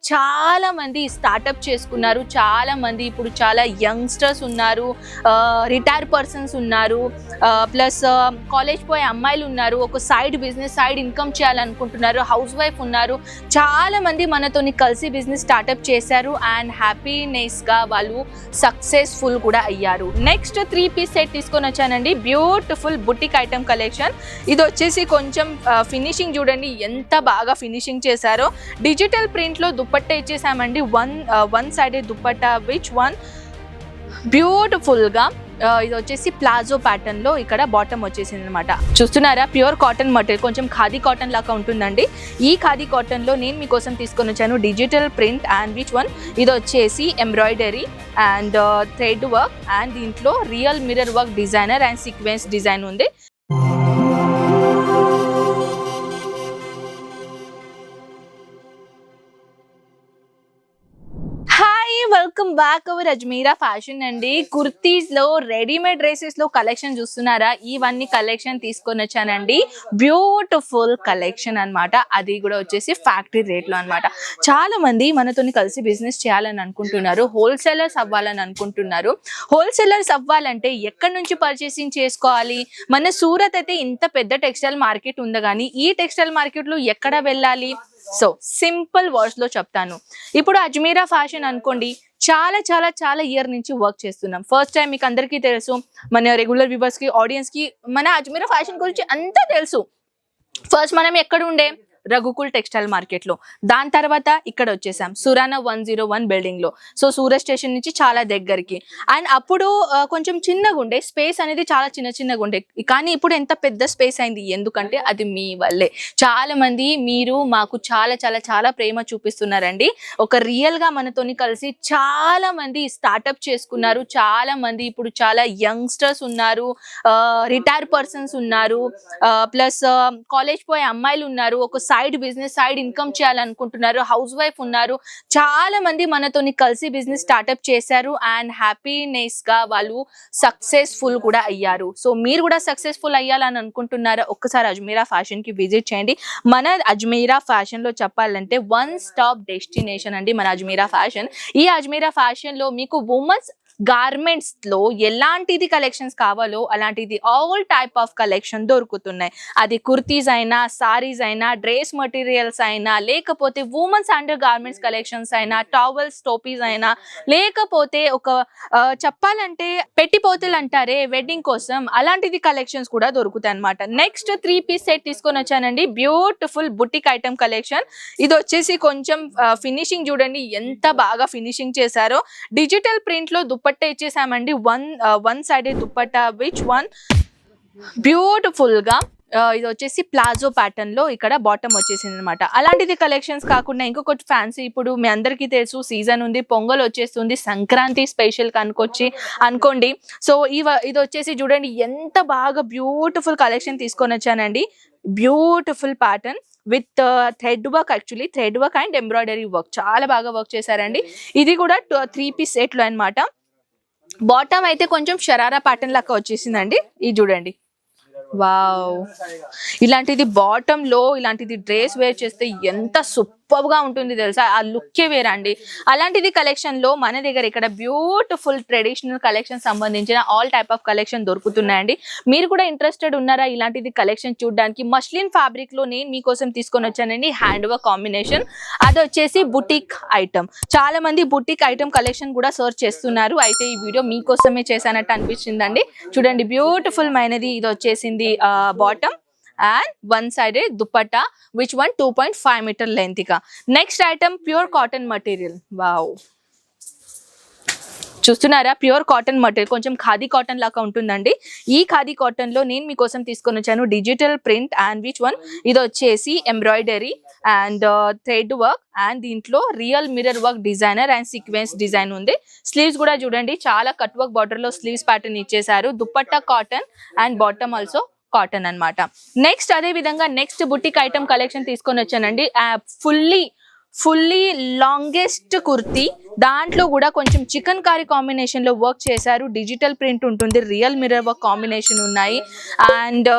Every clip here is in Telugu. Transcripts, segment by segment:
చాలా మంది స్టార్ట్అప్ చేసుకున్నారు, చాలా మంది ఇప్పుడు చాలా యంగ్స్టర్స్ ఉన్నారు, రిటైర్ పర్సన్స్ ఉన్నారు, ప్లస్ కాలేజ్ పోయే అమ్మాయిలు ఉన్నారు, ఒక సైడ్ బిజినెస్ సైడ్ ఇన్కమ్ చేయాలనుకుంటున్నారు, హౌస్ వైఫ్ ఉన్నారు. చాలా మంది మనతోని కలిసి బిజినెస్ స్టార్ట్అప్ చేశారు అండ్ హ్యాపీనెస్గా వాళ్ళు సక్సెస్ఫుల్ కూడా అయ్యారు. నెక్స్ట్ 3 పీస్ సెట్ తీసుకొని వచ్చానండి, బ్యూటిఫుల్ బుటిక్ ఐటమ్ కలెక్షన్. ఇది వచ్చేసి కొంచెం ఫినిషింగ్ చూడండి ఎంత బాగా ఫినిషింగ్ చేశారో. డిజిటల్ ప్రింట్లో దుపట్టా ఇచ్చేసామండి, one side dupatta which one బ్యూటిఫుల్గా. ఇది వచ్చేసి ప్లాజో ప్యాటర్న్ లో ఇక్కడ బాటమ్ వచ్చేసింది అనమాట. చూస్తున్నారా, ప్యూర్ కాటన్ మటీరియల్, కొంచెం ఖాదీ కాటన్ లాగా ఉంటుందండి. ఈ ఖాదీ కాటన్ లో నేను మీకోసం తీసుకొని వచ్చాను digital print and which one ఇది వచ్చేసి embroidery and thread work and దీంట్లో real mirror work designer and sequence design ఉంది. Welcome back our Ajmera fashion అండి. కుర్తీస్ లో రెడీమేడ్ డ్రెస్సెస్ లో కలెక్షన్ చూస్తున్నారా, ఇవన్నీ కలెక్షన్ తీసుకొని వచ్చానండి. బ్యూటిఫుల్ కలెక్షన్ అన్నమాట, అది కూడా వచ్చేసి ఫ్యాక్టరీ రేట్ లో అనమాట. చాలా మంది మనతోని కలిసి బిజినెస్ చేయాలని అనుకుంటున్నారు, హోల్సేలర్స్ అవ్వాలని అనుకుంటున్నారు. హోల్సేలర్స్ అవ్వాలంటే ఎక్కడి నుంచి పర్చేసింగ్ చేసుకోవాలి? మన సూరత్ అయితే ఇంత పెద్ద టెక్స్టైల్ మార్కెట్ ఉంది, కానీ ఈ టెక్స్టైల్ మార్కెట్ లో ఎక్కడ వెళ్ళాలి? సో సింపుల్ వర్డ్స్ లో చెప్తాను. ఇప్పుడు అజ్మీరా ఫ్యాషన్ అనుకోండి, చాలా చాలా చాలా ఇయర్ నుంచి వర్క్ చేస్తున్నాం. ఫస్ట్ టైం మీకు అందరికీ తెలుసు, మన రెగ్యులర్ వ్యూవర్స్ కి ఆడియన్స్ కి మన అజ్మీరా ఫ్యాషన్ గురించి అంతా తెలుసు. ఫస్ట్ మనం ఎక్కడ ఉండే? రఘుకుల్ టెక్స్టైల్ మార్కెట్ లో. దాని తర్వాత ఇక్కడ వచ్చేసాం సురానా 101 బిల్డింగ్ లో. సో సూరత్ స్టేషన్ నుంచి చాలా దగ్గరికి. అండ్ అప్పుడు కొంచెం చిన్నగా ఉండే, స్పేస్ అనేది చాలా చిన్నగా ఉండే, కానీ ఇప్పుడు ఎంత పెద్ద స్పేస్ అయింది, ఎందుకంటే అది మీ వల్లే. చాలా మంది మీరు మాకు చాలా చాలా చాలా ప్రేమ చూపిస్తున్నారండి. ఒక రియల్ గా మనతోని కలిసి చాలా మంది స్టార్ట్అప్ చేసుకున్నారు, చాలా మంది ఇప్పుడు చాలా యంగ్స్టర్స్ ఉన్నారు, రిటైర్ పర్సన్స్ ఉన్నారు, ప్లస్ కాలేజ్ పోయే అమ్మాయిలు ఉన్నారు, ఒక సైడ్ బిజినెస్ సైడ్ ఇన్కమ్ చేయాలనుకుంటున్నారు, హౌస్ వైఫ్ ఉన్నారు. చాలా మంది మనతోని కలిసి బిజినెస్ స్టార్ట్అప్ చేశారు అండ్ హ్యాపీనెస్ గా వాళ్ళు సక్సెస్ఫుల్ కూడా అయ్యారు. సో మీరు కూడా సక్సెస్ఫుల్ అయ్యాలని అనుకుంటున్నారా? ఒక్కసారి అజ్మీరా ఫ్యాషన్ కి విజిట్ చేయండి. మన అజ్మీరా ఫ్యాషన్ లో చెప్పాలంటే వన్ స్టాప్ డెస్టినేషన్ అండి మన అజ్మీరా ఫ్యాషన్. ఈ అజ్మీరా ఫ్యాషన్ లో మీకు ఉమెన్స్ గార్మెంట్స్ లో ఎలాంటిది కలెక్షన్స్ కావాలో అలాంటిది ఆల్ టైప్ ఆఫ్ కలెక్షన్ దొరుకుతున్నాయి. అది కుర్తీస్ అయినా, సారీస్ అయినా, డ్రెస్ మెటీరియల్స్ అయినా, లేకపోతే ఉమెన్స్ అండర్ గార్మెంట్స్ కలెక్షన్స్ అయినా, టవల్స్, టోపీస్ అయినా, లేకపోతే ఒక చెప్పాలంటే పెట్టిపోతలు అంటారే వెడ్డింగ్ కోసం, అలాంటిది కలెక్షన్స్ కూడా దొరుకుతాయి అనమాట. నెక్స్ట్ 3 పీస్ సెట్ తీసుకొని వచ్చానండి, బ్యూటిఫుల్ బుటిక్ ఐటమ్ కలెక్షన్. ఇది వచ్చేసి కొంచెం ఫినిషింగ్ చూడండి ఎంత బాగా ఫినిషింగ్ చేశారో. డిజిటల్ ప్రింట్ లో దుపట్టా ఇచ్చేసామండి, one side dupatta which one beautiful గా. ఇది వచ్చేసి ప్లాజో ప్యాటర్న్ లో ఇక్కడ బాటమ్ వచ్చేసింది అనమాట. అలాంటిది కలెక్షన్స్ కాకుండా ఇంకొకటి ఫ్యాన్సీ, ఇప్పుడు మీ అందరికీ తెలుసు సీజన్ ఉంది, పొంగల్ వచ్చేస్తుంది, సంక్రాంతి స్పెషల్ అనుకోండి. సో ఇది వచ్చేసి చూడండి ఎంత బాగా బ్యూటిఫుల్ కలెక్షన్ తీసుకొని వచ్చానండి. Beautiful pattern with thread work, actually thread work and embroidery work చాలా బాగా వర్క్ చేశారండి. ఇది కూడా 3 పీస్ సెట్ లో అనమాట. బాటమ్ అయితే కొంచెం షరారా ప్యాటర్న్ లాగా వచ్చేసిందండి. ఇది చూడండి, వావ్, ఇలాంటిది బాటమ్ లో ఇలాంటిది డ్రెస్ వేర్ చేస్తే ఎంత సూపర్ గా ఉంటుంది తెలుసా, ఆ లుక్కే వేరండి. అలాంటిది కలెక్షన్ లో మన దగ్గర ఇక్కడ బ్యూటిఫుల్ ట్రెడిషనల్ కలెక్షన్ సంబంధించిన ఆల్ టైప్ ఆఫ్ కలెక్షన్ దొరుకుతున్నాయండి. మీరు కూడా ఇంట్రెస్టెడ్ ఉన్నారా ఇలాంటిది కలెక్షన్ చూడడానికి? మస్లిన్ ఫ్యాబ్రిక్ లో నేను మీకోసం తీసుకొని వచ్చానండి హ్యాండ్ వర్క్ కాంబినేషన్. అది వచ్చేసి బుటిక్ ఐటమ్. చాలా మంది బుటిక్ ఐటమ్ కలెక్షన్ కూడా సర్చ్ చేస్తున్నారు, అయితే ఈ వీడియో మీకోసమే చేశానట్టు అనిపించిందండి. చూడండి బ్యూటిఫుల్ మైనది. ఇది వచ్చేసింది bottom and one sided dupatta which one 2.5 meter length ka. Next item pure cotton material. Wow, చూస్తున్నారా, ప్యూర్ కాటన్ మటీరియల్, కొంచెం ఖాదీ కాటన్ లాగా ఉంటుందండి. ఈ ఖాదీ కాటన్ లో నేను మీకోసం తీసుకొని వచ్చాను digital print and which one ఇది వచ్చేసి embroidery and thread work and దీంట్లో real mirror work designer and sequence design ఉంది. స్లీవ్స్ కూడా చూడండి చాలా కట్ వర్క్ బార్డర్ లో స్లీవ్స్ ప్యాటర్న్ ఇచ్చేసారు. Dupatta cotton and bottom also cotton అన్నమాట. నెక్స్ట్ అదే విధంగా నెక్స్ట్ బుటిక్ ఐటమ్ కలెక్షన్ తీసుకొని వచ్చానండి. ఫుల్లీ లాంగెస్ట్ కుర్తీ, దాంట్లో కూడా కొంచెం చికెన్ కారీ కాంబినేషన్ లో వర్క్ చేశారు. డిజిటల్ ప్రింట్ ఉంటుంది, రియల్ మిర్రర్ వర్క్ కాంబినేషన్ ఉన్నాయి అండ్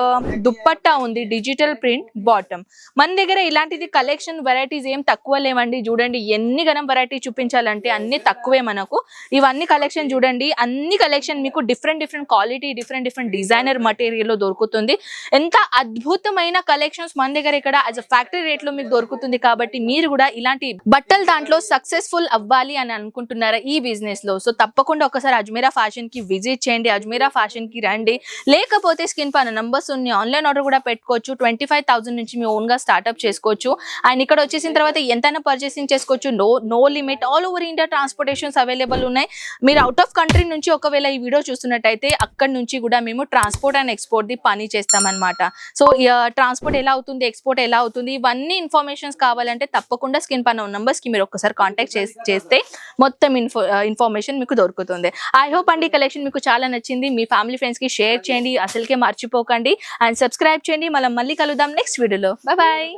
దుప్పట్టా ఉంది, డిజిటల్ ప్రింట్ బాటమ్. మన దగ్గర ఇలాంటిది కలెక్షన్ వెరైటీస్ ఏం తక్కువ లేవండి. చూడండి ఎన్ని గనం వెరైటీ చూపించాలంటే అన్ని తక్కువే మనకు. ఇవన్నీ కలెక్షన్ చూడండి, అన్ని కలెక్షన్ మీకు different quality, different designer material లో దొరుకుతుంది. ఎంత అద్భుతమైన కలెక్షన్స్ మన దగ్గర ఇక్కడ యాజ్ అ ఫ్యాక్టరీ రేట్ లో మీకు దొరుకుతుంది. కాబట్టి మీరు కూడా ఇలాంటి బట్టలు దాంట్లో సక్సెస్ఫుల్ అవ్వాలి అని అనుకుంటున్నారా ఈ బిజినెస్ లో? సో తప్పకుండా ఒకసారి అజ్మీరా ఫ్యాషన్ కి విజిట్ చేయండి, అజ్మీరా ఫ్యాషన్ కి రండి. లేకపోతే స్క్రీన్ పైన నంబర్స్ ఉన్నాయి, ఆన్లైన్ ఆర్డర్ కూడా పెట్టుకోవచ్చు. 25,000 నుంచి మీ ఓన్ గా స్టార్ట్అప్ చేసుకోవచ్చు. అండ్ ఇక్కడ వచ్చేసిన తర్వాత ఎంతైనా పర్చేసింగ్ చేసుకోవచ్చు. No limit, all over India transportations available ఉన్నాయి. మీరు అవుట్ ఆఫ్ కంట్రీ నుంచి ఒకవేళ ఈ వీడియో చూస్తున్నట్టయితే అక్కడ నుంచి కూడా మేము ట్రాన్స్పోర్ట్ అండ్ ఎక్స్పోర్ట్ ది పని చేస్తామన్నమాట. సో ట్రాన్స్పోర్ట్ ఎలా అవుతుంది, ఎక్స్పోర్ట్ ఎలా అవుతుంది, ఇవన్నీ ఇన్ఫర్మేషన్స్ కావాలంటే తప్పకుండా స్క్రీన్ పైన నంబర్స్ కి మీరు ఒక్కసారి కాంటాక్ట్ చేస్తే మొత్తం ఇన్ఫర్మేషన్ మీకు దొరుకుతుంది. ఐ హోప్ అండి కలెక్షన్ మీకు చాలా నచ్చింది. మీ ఫ్యామిలీ ఫ్రెండ్స్ కి షేర్ చేయండి, అసలుకే మర్చిపోకండి అండ్ సబ్స్క్రైబ్ చేయండి. మళ్ళీ కలుద్దాం నెక్స్ట్ వీడియోలో. బాయ్.